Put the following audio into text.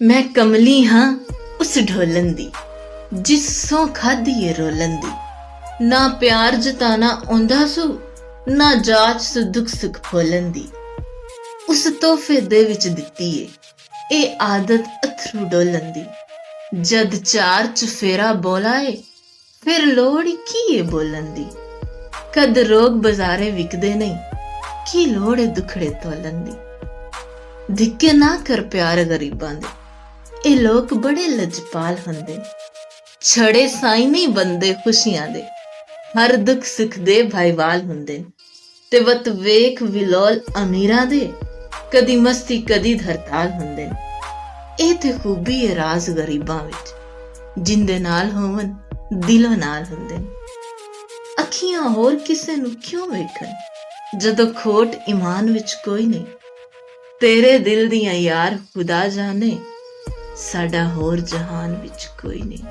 ਮੈਂ ਕਮਲੀ ਹਾਂ ਉਸ ਢੋਲਣ ਦੀ, ਜਿਸ ਸੋਂ ਖਾਧੀ ਏ ਰੋਲਣ ਦੀ। ਨਾ ਪਿਆਰ ਜਤਾਨਾ ਆਉਂਦਾ ਸੂ, ਨਾ ਜਾਚ ਸੂ ਦੁੱਖ ਸੁੱਖ ਫੋਲਣ ਦੀ। ਉਸ ਤੋਹਫੇ ਦੇ ਵਿੱਚ ਦਿੱਤੀ ਏ ਇਹ ਆਦਤ ਅਥਰੂ ਡੋਲਣ ਦੀ। ਜਦ ਚਾਰ ਚੁਫੇਰਾ ਬੋਲਾ ਏ, ਫਿਰ ਲੋੜ ਕੀ ਏ ਬੋਲਣ ਦੀ। ਕਦ ਰੋਗ ਬਜ਼ਾਰੇ ਵਿਕਦੇ ਨਹੀਂ, ਕੀ ਲੋੜ ਏ ਦੁਖੜੇ ਤੋਲਣ ਦੀ। धिक्के ना कर प्यार गरीबां दे, ਇਹ ਲੋਕ ਬੜੇ ਲਜਪਾਲ ਹੁੰਦੇ। ਛੜੇ ਸਾਈ ਨਹੀਂ ਬੰਦੇ ਖੁਸ਼ੀਆਂ ਦੇ, ਹਰ ਦੁੱਖ ਸੁੱਖ ਦੇ ਭਾਈਵਾਲ ਹੁੰਦੇ। ਤੇ ਵਤ ਵੇਖ ਵਿਲੋਲ ਅਮੀਰਾਂ ਦੇ, ਕਦੀ ਮਸਤੀ ਕਦੀ ਧਰਤਾਲ ਹੁੰਦੇ। ਇਹ ਤੇ ਖੂਬੀ ਹੈ ਰਾਜ਼ ਗਰੀਬਾਂ ਵਿੱਚ, ਜਿੰਦੇ ਨਾਲ ਹੋਵਨ ਦਿਲੋਂ ਨਾਲ ਹੁੰਦੇ। ਅੱਖੀਆਂ ਹੋਰ ਕਿਸੇ ਨੂੰ ਕਿਉਂ ਵੇਖਣ, ਜਦੋਂ ਖੋਟ ਈਮਾਨ ਵਿੱਚ ਕੋਈ ਨਹੀਂ। ਤੇਰੇ ਦਿਲ ਦੀਆਂ ਯਾਰ ਖੁਦਾ ਜਾਣੇ, ਸਾਡਾ ਹੋਰ ਜਹਾਨ ਵਿੱਚ ਕੋਈ ਨਹੀਂ।